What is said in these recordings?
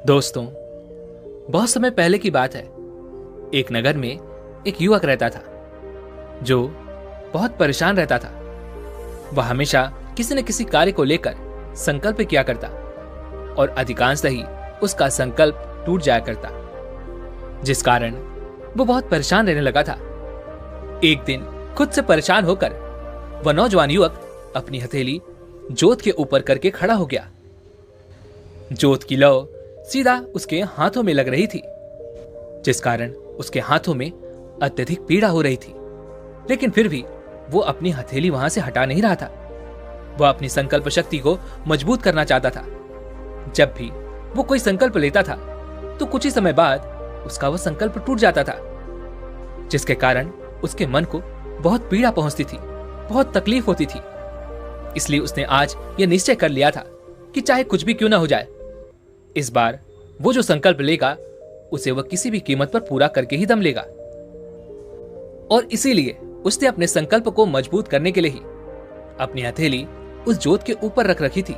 दोस्तों, बहुत समय पहले की बात है। एक नगर में एक युवक रहता था जो बहुत परेशान रहता था। वह हमेशा किसी न किसी कार्य को लेकर संकल्प किया करता और अधिकांशतः ही उसका संकल्प टूट जाया करता, जिस कारण वो बहुत परेशान रहने लगा था। एक दिन खुद से परेशान होकर वह नौजवान युवक अपनी हथेली जोत के ऊपर करके खड़ा हो गया। जोत की लौ सीधा उसके हाथों में लग रही थी, जिस कारण उसके हाथों में अत्यधिक पीड़ा हो रही थी। लेकिन फिर भी वो अपनी हथेली वहां से हटा नहीं रहा था। वह अपनी संकल्प शक्ति को मजबूत करना चाहता था। जब भी वो कोई संकल्प लेता था तो कुछ ही समय बाद उसका वह संकल्प टूट जाता था, जिसके कारण उसके मन को बहुत पीड़ा पहुंचती थी, बहुत तकलीफ होती थी। इसलिए उसने आज यह निश्चय कर लिया था कि चाहे कुछ भी क्यों ना हो जाए, इस बार वो जो संकल्प लेगा उसे वह किसी भी कीमत पर पूरा करके ही दम लेगा। और इसीलिए उसने अपने संकल्प को मजबूत करने के लिए ही अपनी हथेली उस जोत के ऊपर रख रखी थी।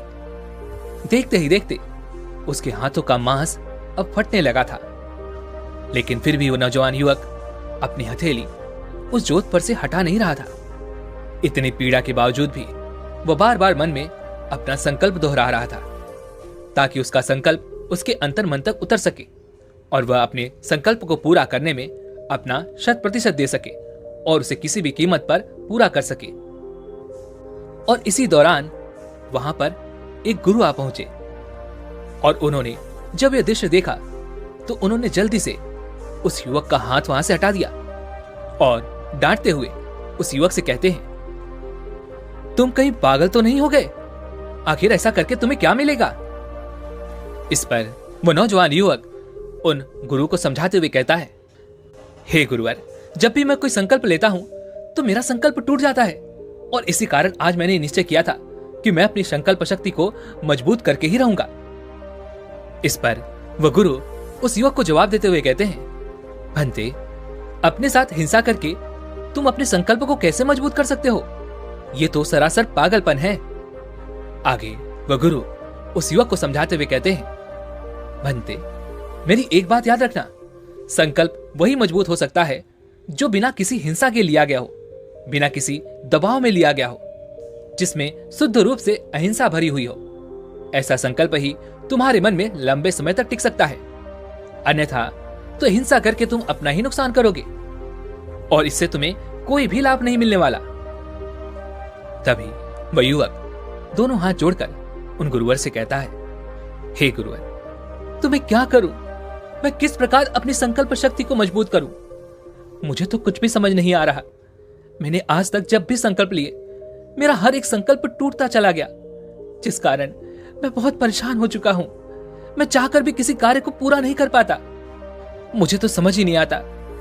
देखते ही देखते उसके हाथों का मांस अब फटने लगा था। लेकिन फिर भी वो नौजवान युवक अपनी हथेली उस जोत पर से हटा नहीं रहा था। इतनी पीड़ा के बावजूद भी वह बार बार मन में अपना संकल्प दोहरा रहा था, ताकि उसका संकल्प उसके अंतर मन तक उतर सके और वह अपने संकल्प को पूरा करने में अपना 100% दे सके और उसे किसी भी कीमत पर पूरा कर सके। और इसी दौरान वहां पर एक गुरु आ पहुंचे और उन्होंने जब यह दृश्य देखा तो उन्होंने जल्दी से उस युवक का हाथ वहां से हटा दिया और डांटते हुए उस युवक से कहते हैं, तुम कहीं पागल तो नहीं हो गए? आखिर ऐसा करके तुम्हें क्या मिलेगा? इस पर वो नौजवान युवक उन गुरु को समझाते हुए कहता है, हे गुरुवर, जब भी मैं कोई संकल्प लेता हूं तो मेरा संकल्प टूट जाता है और इसी कारण आज मैंने निश्चय किया था कि मैं अपनी संकल्प शक्ति को मजबूत करके ही रहूंगा। इस पर वह गुरु उस युवक को जवाब देते हुए कहते हैं, भंते, अपने साथ हिंसा करके तुम अपने संकल्प को कैसे मजबूत कर सकते हो? ये तो सरासर पागलपन है। आगे वह गुरु उस युवक को समझाते हुए कहते हैं, भंते, मेरी एक बात याद रखना, संकल्प वही मजबूत हो सकता है जो बिना किसी हिंसा के लिया गया हो, बिना किसी दबाव में लिया गया हो, जिसमें शुद्ध रूप से अहिंसा भरी हुई हो। ऐसा संकल्प ही तुम्हारे मन में लंबे समय तक टिक सकता है। अन्यथा तो हिंसा करके तुम अपना ही नुकसान करोगे और इससे तुम्हें कोई भी लाभ नहीं मिलने वाला। तभी वह युवक दोनों हाथ जोड़कर उन गुरुवर से कहता है, हे गुरुवर, तो मैं क्या करूं? मैं किस प्रकार अपनी संकल्प शक्ति को मजबूत करूं? मुझे तो कुछ भी समझ नहीं आ रहा। मैंने आज तक जब भी संकल्प लिए, मेरा हर एक संकल्प टूटता चला गया, जिस कारण मैं बहुत परेशान हो चुका हूं। मैं चाहकर भी किसी कार्य को पूरा नहीं कर पाता। मुझे तो समझ ही नहीं आता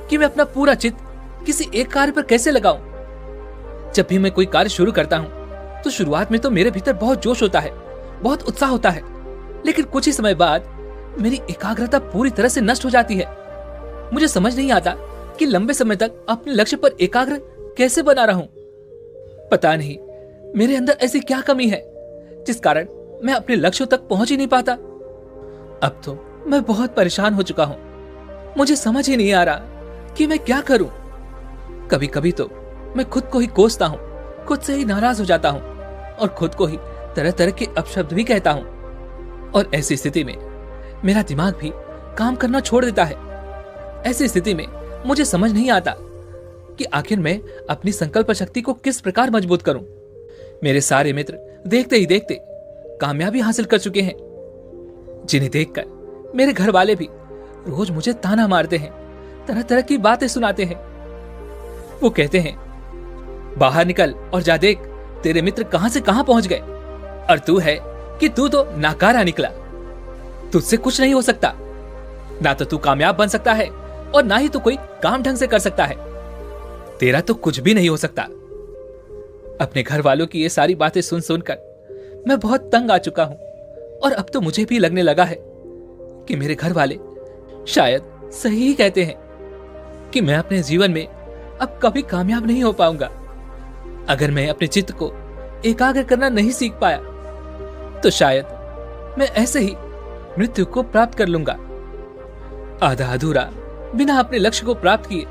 कि मैं अपना पूरा चित्त किसी एक कार्य पर कैसे लगाऊं। जब भी मैं कोई कार्य शुरू करता हूं तो शुरुआत में तो मेरे भीतर बहुत जोश होता है, बहुत उत्साह होता है, लेकिन कुछ ही समय बाद मेरी एकाग्रता पूरी तरह से नष्ट हो जाती है। मुझे समझ नहीं आता कि लंबे समय तक अपने लक्ष्य पर एकाग्र कैसे बना रहूं। पता नहीं मेरे अंदर ऐसी क्या कमी है जिस कारण मैं अपने लक्ष्यों तक पहुंच ही नहीं पाता। अब तो मैं बहुत परेशान हो चुका हूं। मुझे समझ ही नहीं आ रहा कि मैं क्या करूं। कभी कभी तो मैं खुद को ही कोसता हूं, खुद से ही नाराज हो जाता हूं और खुद को ही तरह तरह के अपशब्द भी कहता हूं। और ऐसी स्थिति में मेरा दिमाग भी काम करना छोड़ देता है। ऐसी स्थिति में मुझे समझ नहीं आता कि आखिर मैं अपनी संकल्प शक्ति को किस प्रकार मजबूत करूं। मेरे सारे मित्र देखते ही देखते कामयाबी हासिल कर चुके हैं, जिन्हें देखकर मेरे घर वाले भी रोज मुझे ताना मारते हैं, तरह तरह की बातें सुनाते हैं। वो कहते हैं, बाहर निकल और जा देख तेरे मित्र कहां से कहां पहुंच गए, और तू है कि तू तो नाकारा निकला। तुझसे कुछ नहीं हो सकता। ना तो तू कामयाब बन सकता है और ना ही तू कोई काम ढंग से कर सकता है। तेरा तो कुछ भी नहीं हो सकता। अपने घर वालों की ये सारी बातें सुन सुनकर मैं बहुत तंग आ चुका हूं और अब तो मुझे भी लगने लगा है कि मेरे घर वाले शायद सही ही कहते हैं कि मैं अपने जीवन में अब कभी कामयाब नहीं हो पाऊंगा। अगर मैं अपने चित्त को एकाग्र करना नहीं सीख पाया तो शायद मैं ऐसे ही मृत्यु को प्राप्त कर लूंगा। आधा अधूरा, बिना अपने लक्ष्य को प्राप्त किए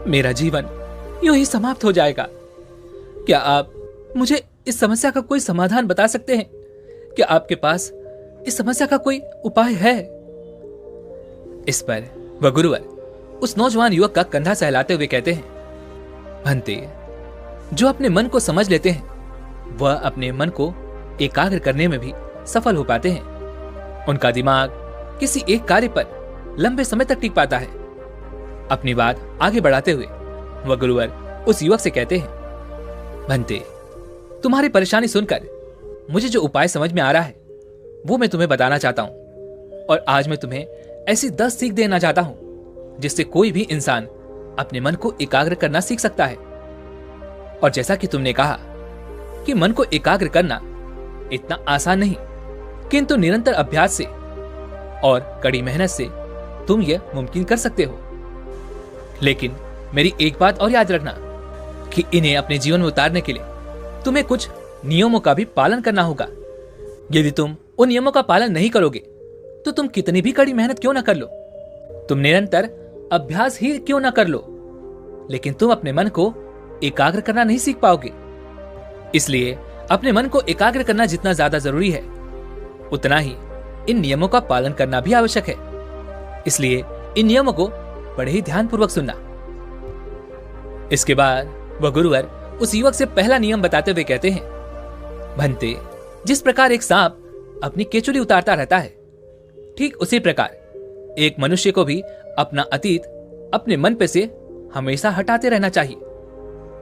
मेरा जीवन यूं ही समाप्त हो जाएगा। क्या आप मुझे इस समस्या का कोई समाधान बता सकते हैं? क्या आपके पास इस समस्या का कोई उपाय है? इस पर वह गुरुवर उस नौजवान युवक का कंधा सहलाते हुए कहते हैं, भंते, जो अपने मन को समझ लेते हैं वह अपने मन को एकाग्र करने में भी सफल हो पाते हैं। उनका दिमाग किसी एक कार्य पर लंबे समय तक टिक पाता है। अपनी बात आगे बढ़ाते हुए वह गुरुवर उस युवक से कहते हैं, भंते, तुम्हारी परेशानी सुनकर मुझे जो उपाय समझ में आ रहा है वो मैं तुम्हें बताना चाहता हूं। और आज मैं तुम्हें ऐसी 10 सीख देना चाहता हूं जिससे कोई भी इंसान अपने मन को एकाग्र करना सीख सकता है। और जैसा कि तुमने कहा कि मन को एकाग्र करना इतना आसान नहीं, किंतु निरंतर अभ्यास से और कड़ी मेहनत से तुम यह मुमकिन कर सकते हो। लेकिन मेरी एक बात और याद रखना कि इन्हें अपने जीवन में उतारने के लिए तुम्हें कुछ नियमों का भी पालन करना होगा। यदि तुम उन नियमों का पालन नहीं करोगे तो तुम कितनी भी कड़ी मेहनत क्यों ना कर लो, तुम निरंतर अभ्यास ही क्यों ना कर लो, लेकिन तुम अपने मन को एकाग्र करना नहीं सीख पाओगे। इसलिए अपने मन को एकाग्र करना जितना ज्यादा जरूरी है उतना ही इन नियमों का पालन करना भी आवश्यक है। इसलिए इन नियमों को बड़े ही ध्यानपूर्वक सुनना। इसके बाद वह गुरुवर उस युवक से पहला नियम बताते हुए कहते हैं, भंते, जिस प्रकार एक सांप अपनी केचुली उतारता रहता है, ठीक उसी प्रकार एक मनुष्य को भी अपना अतीत अपने मन पे से हमेशा हटाते रहना चाहिए।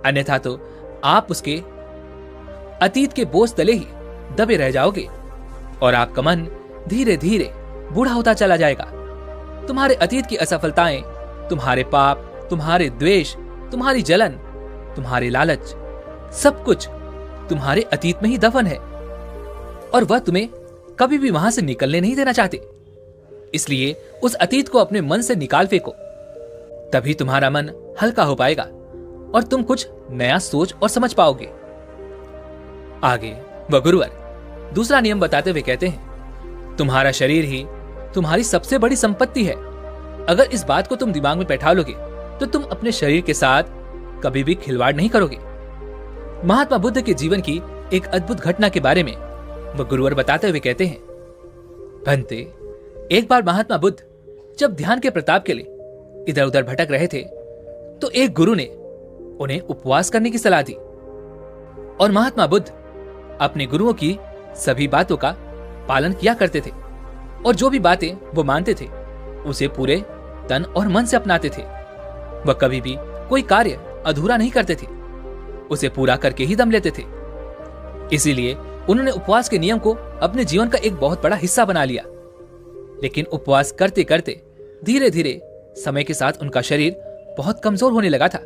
अन्यथा तो आप उसके अतीत के बोझ तले ही दबे रह जाओगे और आपका मन धीरे धीरे बूढ़ा होता चला जाएगा। तुम्हारे अतीत की असफलताएं, तुम्हारे पाप, तुम्हारे द्वेष, तुम्हारी जलन, तुम्हारे लालच, सब कुछ तुम्हारे अतीत में ही दफन है और वह तुम्हें कभी भी वहां से निकलने नहीं देना चाहते। इसलिए उस अतीत को अपने मन से निकाल फेंको, तभी तुम्हारा मन हल्का हो पाएगा और तुम कुछ नया सोच और समझ पाओगे। आगे वह गुरुवर दूसरा नियम बताते हुए कहते हैं, तुम्हारा शरीर ही तुम्हारी सबसे बड़ी संपत्ति है। अगर इस बात को तुम दिमाग में बैठा लोगे तो तुम अपने शरीर के साथ कभी भी खिलवाड़ नहीं करोगे। महात्मा बुद्ध के जीवन की एक अद्भुत घटना के बारे में वह गुरुवर बताते हुए कहते हैं, भंते, एक बार महात्मा बुद्ध जब ध्यान के प्रताप के लिए इधर उधर भटक रहे थे तो एक गुरु ने उन्हें उपवास करने की सलाह दी और महात्मा बुद्ध अपने गुरुओं की सभी बातों का पालन किया करते थे और जो भी बातें वो मानते थे उसे पूरे तन और मन से अपनाते थे। वह कभी भी कोई कार्य अधूरा नहीं करते थे, उसे पूरा करके ही दम लेते थे। इसीलिए उन्होंने उपवास के नियम को अपने जीवन का एक बहुत बड़ा हिस्सा बना लिया। लेकिन उपवास करते करते धीरे धीरे समय के साथ उनका शरीर बहुत कमजोर होने लगा था।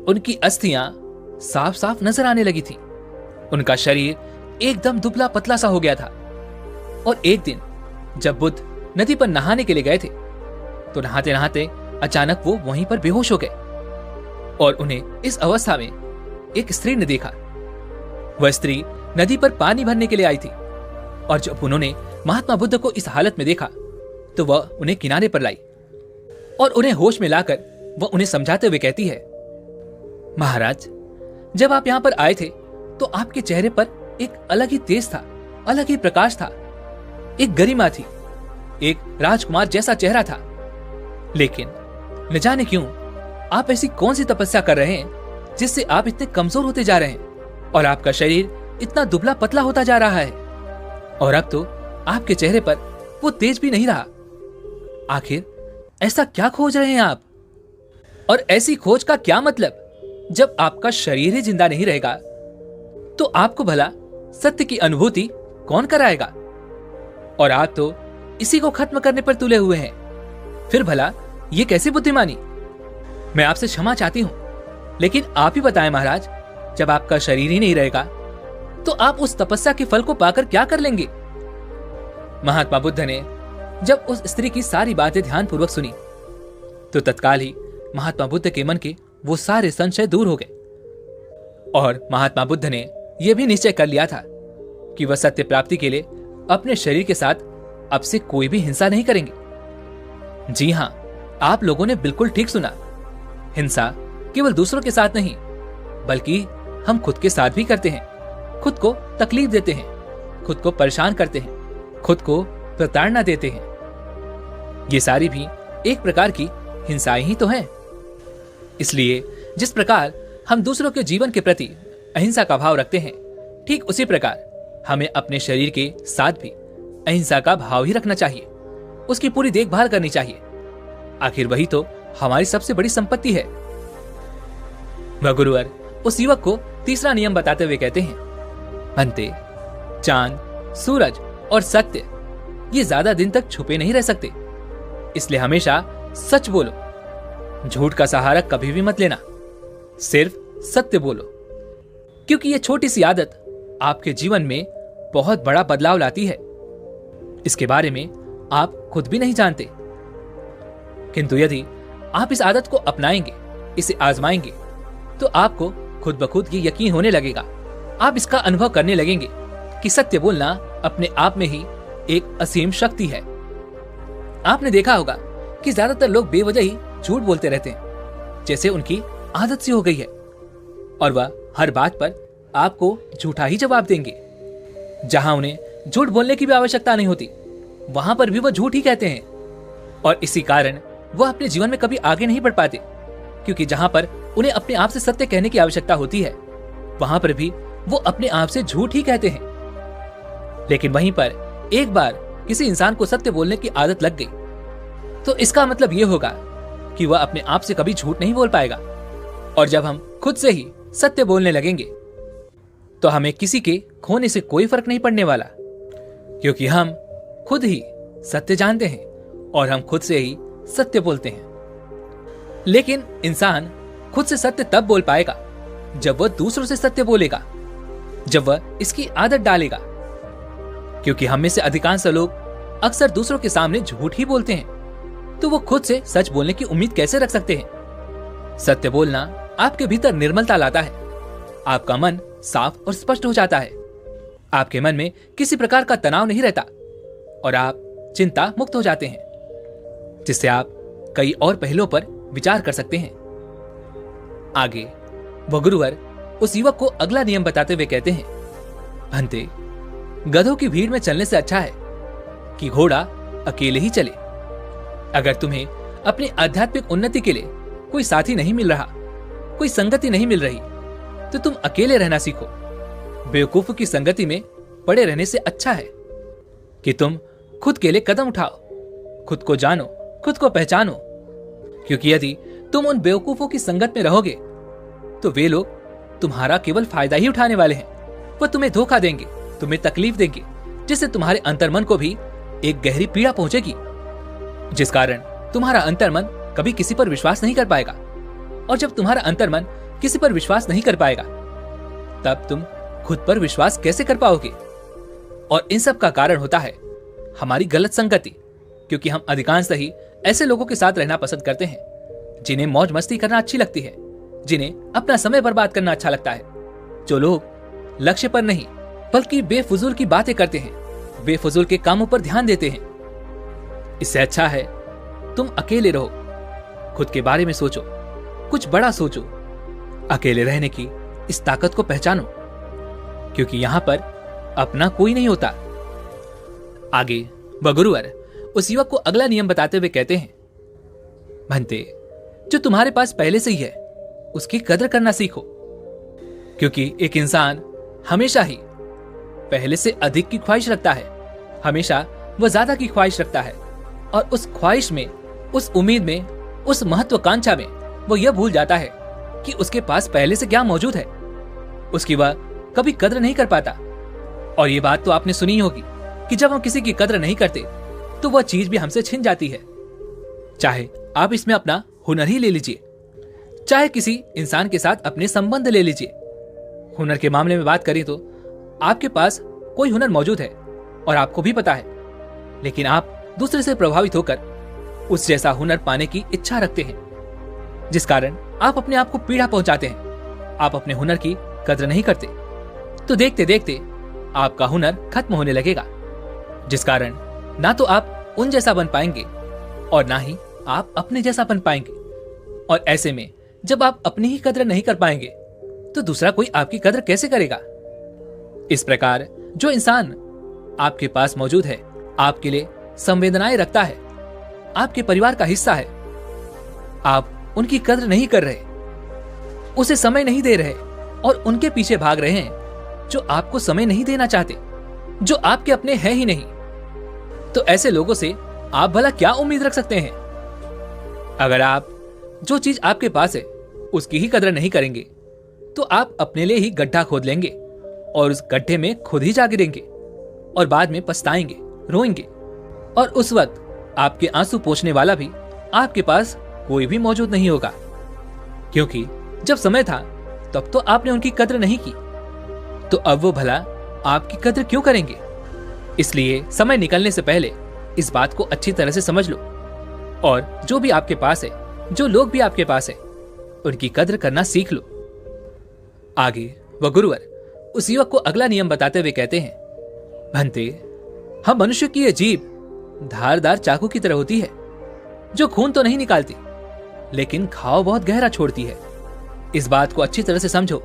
उनकी अस्थियां साफ साफ नजर आने लगी थी। उनका शरीर एकदम दुबला पतला सा हो गया था। और एक दिन जब बुद्ध नदी पर नहाने के लिए गए थे तो नहाते नहाते अचानक वो वहीं पर बेहोश हो गए और उन्हें इस अवस्था में एक स्त्री ने देखा। वह स्त्री नदी पर पानी भरने के लिए आई थी और जब उन्होंने महात्मा बुद्ध को इस हालत में देखा तो वह उन्हें किनारे पर लाई और उन्हें होश में लाकर वह उन्हें समझाते हुए कहती है, महाराज, जब आप यहां पर आए थे तो आपके चेहरे पर एक अलग ही तेज था, अलग ही प्रकाश था, एक गरिमा थी, एक राजकुमार जैसा चेहरा था। लेकिन न जाने क्यों आप ऐसी कौन सी तपस्या कर रहे हैं जिससे आप इतने कमजोर होते जा रहे हैं और आपका शरीर इतना दुबला पतला होता जा रहा है और अब तो आपके चेहरे पर वो तेज भी नहीं रहा। आखिर ऐसा क्या खोज रहे हैं आप? और ऐसी खोज का क्या मतलब जब आपका शरीर ही जिंदा नहीं रहेगा तो आपको भला सत्य की अनुभूति कौन कराएगा? और आप तो इसी को खत्म करने पर तुले हुए हैं। फिर भला ये कैसी बुद्धिमानी? मैं आपसे क्षमा चाहती हूं, लेकिन आप ही बताएं महाराज, जब आपका शरीर ही नहीं रहेगा तो आप उस तपस्या के फल को पाकर क्या कर लेंगे? महात्मा बुद्ध ने जब उस स्त्री की सारी बातें ध्यानपूर्वक सुनी तो तत्काल ही महात्मा बुद्ध के मन के वो सारे संशय दूर हो गए और महात्मा बुद्ध ने यह भी निश्चय कर लिया था कि वह सत्य प्राप्ति के लिए अपने शरीर के साथ अब से कोई भी हिंसा नहीं करेंगे। जी हां, आप लोगों ने बिल्कुल ठीक सुना। हिंसा केवल दूसरों के साथ नहीं, बल्कि हम खुद के साथ भी करते हैं। खुद को तकलीफ देते हैं, खुद को परेशान करते हैं, खुद को प्रताड़ना देते हैं। ये सारी भी एक प्रकार की हिंसाएं ही तो हैं। इसलिए जिस प्रकार हम दूसरों के जीवन के प्रति अहिंसा का भाव रखते हैं, ठीक उसी प्रकार हमें अपने शरीर के साथ भी अहिंसा का भाव ही रखना चाहिए। उसकी पूरी देखभाल करनी चाहिए। आखिर वही तो हमारी सबसे बड़ी संपत्ति है। वह गुरुवर उस युवक को तीसरा नियम बताते हुए कहते हैं, बनते, चांद, सूरज और सत्य ये ज्यादा दिन तक छुपे नहीं रह सकते। इसलिए हमेशा सच बोलो। झूठ का सहारा कभी भी मत लेना। सिर्फ सत्य बोलो, क्योंकि ये छोटी सी आदत आपके जीवन में बहुत बड़ा बदलाव लाती है। इसके बारे में आप खुद भी नहीं जानते, किंतु यदि आप इस आदत को अपनाएंगे, इसे आजमाएंगे, तो आपको खुद ब खुद ये यकीन होने लगेगा। आप इसका अनुभव करने लगेंगे कि सत्य बोलना अपने आप में ही एक असीम शक्ति है। आपने देखा होगा कि ज्यादातर लोग बेवजह ही झूठ बोलते रहते हैं, जैसे उनकी आदत सी हो गई है, और वह हर बात पर आपको झूठा ही जवाब देंगे। जहां उन्हें झूठ बोलने की भी आवश्यकता नहीं होती, वहां पर भी वह झूठ ही कहते हैं। और इसी कारण वह अपने जीवन में कभी आगे नहीं बढ़ पाते, क्योंकि जहां पर उन्हें अपने आप से सत्य कहने की आवश्यकता होती है, वहां पर भी वो अपने आप से झूठ ही कहते हैं। लेकिन वहीं पर एक बार किसी इंसान को सत्य बोलने की आदत लग गई, तो इसका मतलब यह होगा कि वह अपने आप से कभी झूठ नहीं बोल पाएगा। और जब हम खुद से ही सत्य बोलने लगेंगे, तो हमें किसी के खोने से कोई फर्क नहीं पड़ने वाला, क्योंकि हम खुद ही सत्य जानते हैं और हम खुद से ही सत्य बोलते हैं। लेकिन इंसान खुद से सत्य तब बोल पाएगा जब वह दूसरों से सत्य बोलेगा, जब वह इसकी आदत डालेगा। क्योंकि हम में से अधिकांश लोग अक्सर दूसरों के सामने झूठ ही बोलते हैं, तो वो खुद से सच बोलने की उम्मीद कैसे रख सकते हैं? सत्य बोलना आपके भीतर निर्मलता लाता है। आपका मन साफ और स्पष्ट हो जाता है। आपके मन में किसी प्रकार का तनाव नहीं रहता और आप चिंता मुक्त हो जाते हैं, जिससे आप कई और पहलुओं पर विचार कर सकते हैं। आगे वह गुरुवर उस युवक को अगला नियम बताते हुए कहते हैं, भंते, गधों की भीड़ में चलने से अच्छा है कि घोड़ा अकेले ही चले। अगर तुम्हें अपनी आध्यात्मिक उन्नति के लिए कोई साथी नहीं मिल रहा, कोई संगति नहीं मिल रही, तो तुम अकेले रहना सीखो। बेवकूफों की संगति में पड़े रहने से अच्छा है कि तुम खुद के लिए कदम उठाओ, खुद को जानो, खुद को पहचानो। क्योंकि यदि तुम उन बेवकूफों की संगत में रहोगे, तो वे लोग तुम्हारा केवल फायदा ही उठाने वाले हैं। वह तुम्हें धोखा देंगे, तुम्हें तकलीफ देंगे, जिससे तुम्हारे अंतर्मन को भी एक गहरी पीड़ा पहुंचेगी, जिस कारण तुम्हारा अंतर्मन कभी किसी पर विश्वास नहीं कर पाएगा। और जब तुम्हारा अंतर्मन किसी पर विश्वास नहीं कर पाएगा, तब तुम खुद पर विश्वास कैसे कर पाओगे? और इन सब का कारण होता है हमारी गलत संगति, क्योंकि हम अधिकांशतः ही ऐसे लोगों के साथ रहना पसंद करते हैं जिन्हें मौज मस्ती करना अच्छी लगती है, जिन्हें अपना समय बर्बाद करना अच्छा लगता है, जो लोग लक्ष्य पर नहीं बल्कि बेफुजूल की बातें करते हैं, बेफुजूल के कामों पर ध्यान देते हैं। इससे अच्छा है तुम अकेले रहो, खुद के बारे में सोचो, कुछ बड़ा सोचो, अकेले रहने की इस ताकत को पहचानो, क्योंकि यहां पर अपना कोई नहीं होता। आगे वह गुरुवर उस युवक को अगला नियम बताते हुए कहते हैं, भंते, जो तुम्हारे पास पहले से ही है उसकी कदर करना सीखो, क्योंकि एक इंसान हमेशा ही पहले से अधिक की ख्वाहिश रखता है। हमेशा वह ज्यादा की ख्वाहिश रखता है, और उस ख्वाहिश में, उस उम्मीद में, उस महत्वाकांक्षा में वो यह भूल जाता है कि उसके पास पहले से क्या मौजूद है। उसकी वह कभी कद्र नहीं कर पाता। और ये बात तो आपने सुनी होगी कि जब हम किसी की कद्र नहीं करते, तो वह चीज भी हमसे छिन जाती है। चाहे आप इसमें अपना हुनर ही ले लीजिए, चाहे किसी इंसान के साथ अपने संबंध ले लीजिए। हुनर के मामले में बात करें तो आपके पास कोई हुनर मौजूद है और आपको भी पता है, लेकिन आप दूसरे से प्रभावित होकर उस जैसा हुनर पाने की इच्छा रखते हैं, जिस कारण आप अपने आप को पीड़ा पहुंचाते हैं। आप अपने हुनर की कद्र नहीं करते, तो देखते देखते आपका हुनर खत्म होने लगेगा, जिस कारण ना तो आप उन जैसा बन पाएंगे और ना ही आप अपने जैसा बन पाएंगे। और ऐसे में जब आप अपनी ही कदर नहीं कर पाएंगे तो दूसरा कोई आपकी कदर कैसे करेगा। इस प्रकार जो इंसान आपके पास मौजूद है, आपके लिए संवेदनाएं रखता है, आपके परिवार का हिस्सा है, आप उनकी कदर नहीं कर रहे, उसे समय नहीं दे रहे और उनके पीछे भाग रहे हैं जो आपको समय नहीं देना चाहते, जो आपके अपने हैं ही नहीं, तो ऐसे लोगों से आप भला क्या उम्मीद रख सकते हैं। अगर आप जो चीज आपके पास है उसकी ही कदर नहीं करेंगे तो आप अपने लिए ही गड्ढा खोद लेंगे और उस गड्ढे में खुद ही जा गिरेंगे और बाद में पछताएंगे, रोएंगे। और उस वक्त आपके आंसू पोंछने वाला भी आपके पास कोई भी मौजूद नहीं होगा, क्योंकि जब समय था तब तो आपने उनकी कदर नहीं की, तो अब वो भला आपकी कदर क्यों करेंगे। इसलिए समय निकलने से पहले इस बात को अच्छी तरह से समझ लो और जो भी आपके पास है, जो लोग भी आपके पास है, उनकी कदर करना सीख लो। आगे वह गुरुवर उस युवक को अगला नियम बताते हुए कहते हैं, भंते, हम मनुष्य की यह जीभ धारदार चाकू की तरह होती है जो खून तो नहीं निकालती लेकिन घाव बहुत गहरा छोड़ती है। इस बात को अच्छी तरह से समझो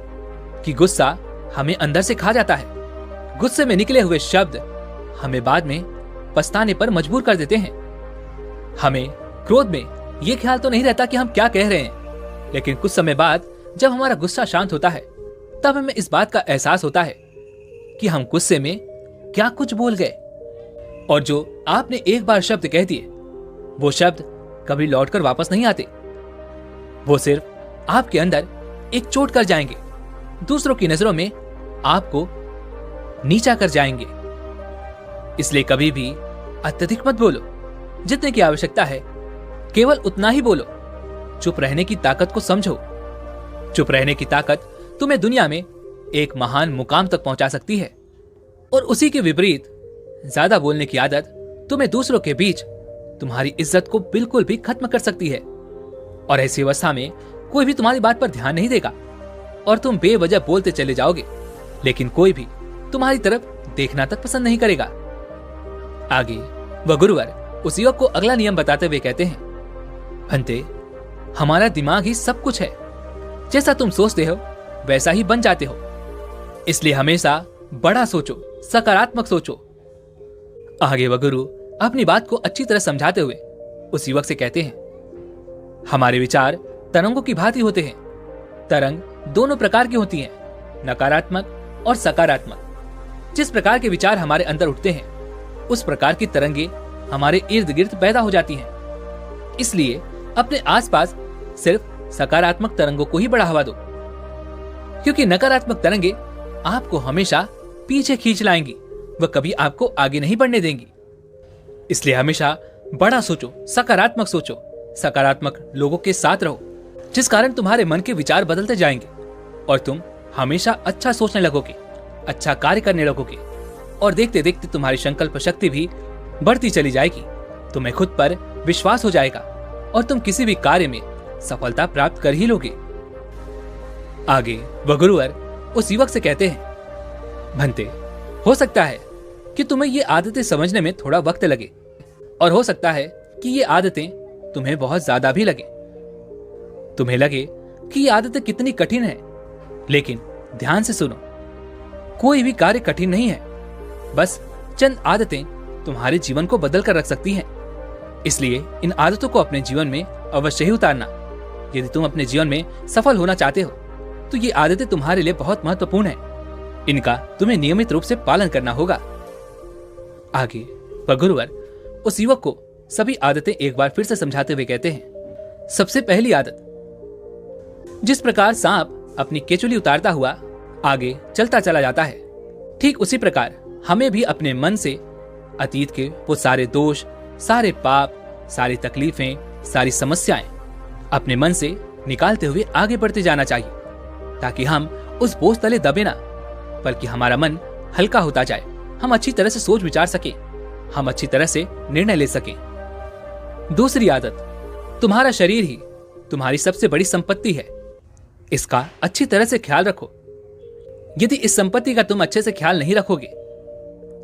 कि गुस्सा हमें अंदर से खा जाता है। गुस्से में निकले हुए शब्द हमें बाद में पछताने पर मजबूर कर देते हैं। हमें क्रोध में यह ख्याल तो नहीं रहता कि हम क्या कह रहे हैं, लेकिन कुछ समय बाद जब हमारा गुस्सा शांत होता है तब हमें इस बात का एहसास होता है कि हम गुस्से में क्या कुछ बोल गए और जो आपने एक बार शब्द कह दिए वो शब्द कभी लौटकर वापस नहीं आते। वो सिर्फ आपके अंदर एक चोट कर जाएंगे, दूसरों की नजरों में आपको नीचा कर जाएंगे। इसलिए कभी भी अत्यधिक मत बोलो, जितने की आवश्यकता है केवल उतना ही बोलो। चुप रहने की ताकत को समझो। चुप रहने की ताकत तुम्हें दुनिया में एक महान मुकाम तक पहुंचा सकती है और उसी के विपरीत ज्यादा बोलने की आदत तुम्हें दूसरों के बीच तुम्हारी इज्जत को बिल्कुल भी खत्म कर सकती है। और ऐसी अवस्था में कोई भी तुम्हारी बात पर ध्यान नहीं देगा और तुम बेवजह बोलते चले जाओगे, लेकिन कोई भी तुम्हारी तरफ देखना तक पसंद नहीं करेगा। आगे वह गुरुवर उस युवक को अगला नियम बताते हुए कहते हैं, भंते, हमारा दिमाग ही सब कुछ है। जैसा तुम सोचते हो वैसा ही बन जाते हो। इसलिए हमेशा बड़ा सोचो, सकारात्मक सोचो। आगे वह गुरु अपनी बात को अच्छी तरह समझाते हुए उस युवक से कहते हैं, हमारे विचार तरंगों की भांति होते हैं। तरंग दोनों प्रकार की होती हैं, नकारात्मक और सकारात्मक। जिस प्रकार के विचार हमारे अंदर उठते हैं उस प्रकार की तरंगे हमारे इर्द गिर्द पैदा हो जाती हैं। इसलिए अपने आसपास सिर्फ सकारात्मक तरंगों को ही बढ़ावा दो, क्योंकि नकारात्मक तरंगे आपको हमेशा पीछे खींच लाएंगी, वह कभी आपको आगे नहीं बढ़ने देंगी। इसलिए हमेशा बड़ा सोचो, सकारात्मक सोचो, सकारात्मक लोगों के साथ रहो, जिस कारण तुम्हारे मन के विचार बदलते जाएंगे और तुम हमेशा अच्छा सोचने लगोगे, अच्छा कार्य करने लगोगे और देखते देखते तुम्हारी संकल्प शक्ति भी बढ़ती चली जाएगी। तुम्हें खुद पर विश्वास हो जाएगा और तुम किसी भी कार्य में सफलता प्राप्त कर ही लोगे। आगे वह गुरुवर उस युवक से कहते हैं, भंते, हो सकता है कि तुम्हें ये आदतें समझने में थोड़ा वक्त लगे और हो सकता है कि ये आदतें तुम्हें बहुत ज्यादा भी लगे। तुम्हें लगे कि ये आदतें कितनी कठिन है, लेकिन ध्यान से सुनो, कोई भी कार्य कठिन नहीं है। बस चंद आदतें तुम्हारे जीवन को बदल कर रख सकती हैं। इसलिए इन आदतों को अपने जीवन में अवश्य ही उतारना। यदि तुम अपने जीवन में सफल होना चाहते हो तो ये आदतें तुम्हारे लिए बहुत महत्वपूर्ण हैं। इनका तुम्हें नियमित रूप से पालन करना होगा। आगे वह गुरुवर उस युवक को सभी आदतें एक बार फिर से समझाते हुए कहते हैं, सबसे पहली आदत, जिस प्रकार सांप अपनी केचुली उतारता हुआ आगे चलता चला जाता है, ठीक उसी प्रकार हमें भी अपने मन से अतीत के वो सारे दोष, सारे पाप, सारी तकलीफें, सारी समस्याएं अपने मन से निकालते हुए आगे बढ़ते जाना चाहिए, ताकि हम उस बोझ तले दबे ना, बल्कि हमारा मन हल्का होता जाए, हम अच्छी तरह से सोच विचार सकें, हम अच्छी तरह से निर्णय ले सकें। दूसरी आदत, तुम्हारा शरीर ही तुम्हारी सबसे बड़ी संपत्ति है। इसका अच्छी तरह से ख्याल रखो। यदि इस संपत्ति का तुम अच्छे से ख्याल नहीं रखोगे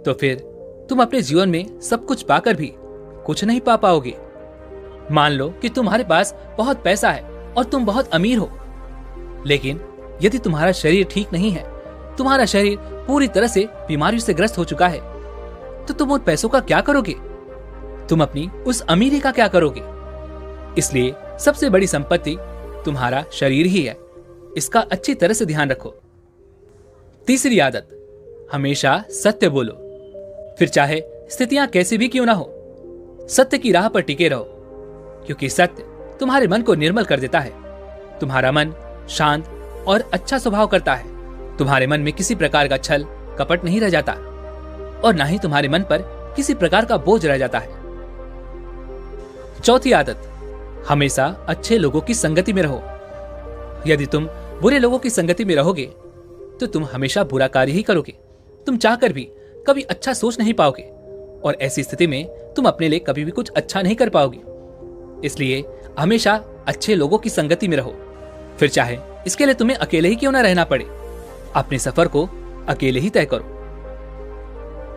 तो फिर तुम अपने जीवन में सब कुछ पाकर भी कुछ नहीं पा पाओगे। मान लो कि तुम्हारे पास बहुत पैसा है और तुम बहुत अमीर हो, लेकिन यदि तुम्हारा शरीर ठीक नहीं है, तुम्हारा शरीर पूरी तरह से बीमारियों से ग्रस्त हो चुका है, तो तुम उन पैसों का क्या करोगे? तुम अपनी उस अमीरी का क्या करोगे? इसलिए सबसे बड़ी संपत्ति तुम्हारा शरीर ही है। इसका अच्छी तरह से ध्यान रखो। तीसरी आदत, हमेशा सत्य बोलो, फिर चाहे स्थितियां कैसी भी क्यों ना हो। सत्य की राह पर टिके रहो, क्योंकि सत्य तुम्हारे मन को निर्मल कर देता है। तुम्हारा मन शांत और अच्छा स्वभाव करता है। तुम्हारे मन में किसी प्रकार का छल कपट नहीं रह जाता और ना ही तुम्हारे मन पर किसी प्रकार का बोझ रह जाता है। चौथी आदत, हमेशा अच्छे लोगों की संगति में रहो। यदि तुम बुरे लोगों की संगति में रहोगे तो तुम हमेशा बुरा कार्य ही करोगे। तुम चाहकर भी कभी अच्छा सोच नहीं पाओगे और ऐसी स्थिति में तुम अपने लिए कभी भी कुछ अच्छा नहीं कर पाओगे। इसलिए हमेशा अच्छे लोगों की संगति में रहो, फिर चाहे इसके लिए तुम्हें अकेले ही क्यों ना रहना पड़े। अपने सफर को अकेले ही तय करो।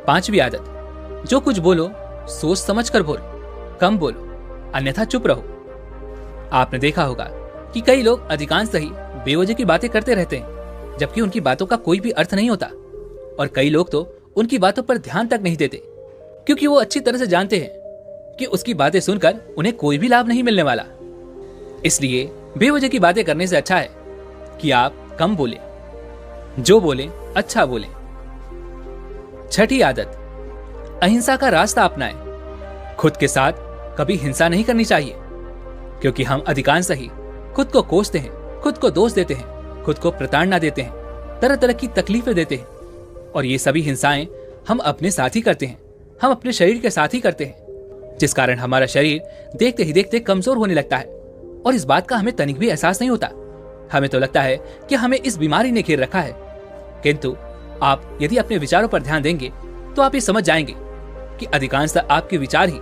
पांचवी आदत, जो कुछ बोलो सोच समझ कर बोलो, कम बोलो, अन्यथा चुप रहो। आपने देखा होगा कि कई लोग अधिकांशतः ही बेवजह की बातें करते रहते हैं, जबकि उनकी बातों का कोई भी अर्थ नहीं होता। और कई लोग तो उनकी बातों पर ध्यान तक नहीं देते, क्योंकि वो अच्छी तरह से जानते हैं कि उसकी बातें सुनकर उन्हें कोई भी लाभ नहीं मिलने वाला। इसलिए बेवजह की बातें करने से अच्छा है कि आप कम बोलें, जो बोलें अच्छा बोलें। छठी आदत, अहिंसा का रास्ता अपनाएं। खुद के साथ कभी हिंसा नहीं करनी चाहिए, क्योंकि हम अधिकांश ही खुद को कोसते हैं, खुद को दोष देते हैं, खुद को प्रताड़ना देते हैं, तरह तरह की तकलीफें देते हैं। और ये सभी हिंसाएं हम अपने साथ ही करते हैं, हम अपने शरीर के साथ ही करते हैं, जिस कारण हमारा शरीर देखते ही देखते कमजोर होने लगता है और इस बात का हमें तनिक भी एहसास नहीं होता। हमें तो लगता है कि हमें इस बीमारी ने घेर रखा है, किंतु आप यदि अपने विचारों पर ध्यान देंगे तो आप ये समझ जाएंगे कि अधिकांशतः आपके विचार ही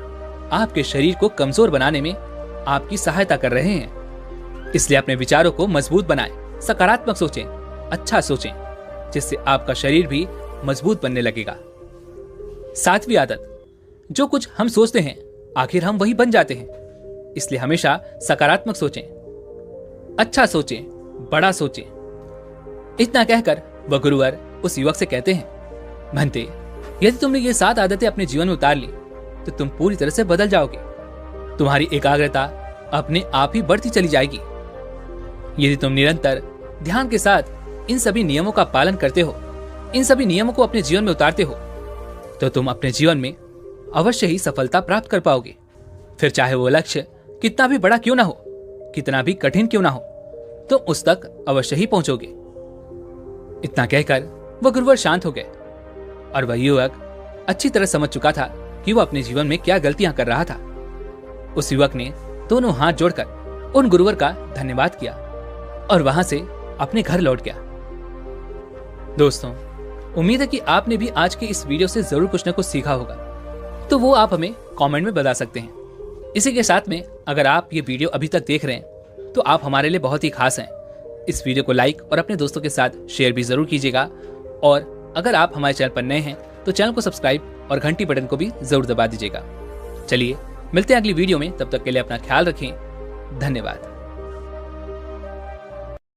आपके शरीर को कमजोर बनाने में आपकी सहायता कर रहे हैं। इसलिए अपने विचारों को मजबूत बनाएं, सकारात्मक सोचें, अच्छा सोचें, जिससे आपका शरीर भी मजबूत बनने लगेगा। सातवीं आदत, जो कुछ हम सोचते हैं आखिर हम वही बन जाते हैं। इसलिए हमेशा सकारात्मक सोचें, अच्छा सोचें, बड़ा सोचें। इतना कहकर वह गुरुवर उस युवक से कहते हैं, भंते, यदि तुमने ये 7 आदतें अपने जीवन में उतार ली तो तुम पूरी तरह से बदल जाओगे। तुम्हारी एकाग्रता अपने आप ही बढ़ती चली जाएगी। यदि तुम निरंतर ध्यान के साथ इन सभी नियमों का पालन करते हो, इन सभी नियमों को अपने जीवन में उतारते हो, तो तुम अपने जीवन में अवश्य ही सफलता प्राप्त कर पाओगे। फिर चाहे वो लक्ष्य कितना भी बड़ा क्यों ना हो, कितना भी कठिन क्यों ना हो, तुम उस तक अवश्य ही पहुंचोगे। इतना कहकर वह गुरुवर शांत हो गए और वह युवक अच्छी तरह समझ चुका था कि वह अपने जीवन में क्या गलतियां कर रहा था। उस युवक ने दोनों हाथ जोड़कर उन गुरुवर का धन्यवाद किया और वहां से अपने घर लौट गया। दोस्तों, उम्मीद है कि आपने भी आज के इस वीडियो से जरूर कुछ न कुछ सीखा होगा, तो वो आप हमें कमेंट में बता सकते हैं। इसी के साथ में अगर आप ये वीडियो अभी तक देख रहे हैं तो आप हमारे लिए बहुत ही खास हैं। इस वीडियो को लाइक और अपने दोस्तों के साथ शेयर भी जरूर कीजिएगा और अगर आप हमारे चैनल पर नए हैं तो चैनल को सब्सक्राइब और घंटी बटन को भी जरूर दबा दीजिएगा। चलिए मिलते हैं अगली वीडियो में, तब तक के लिए अपना ख्याल रखें। धन्यवाद।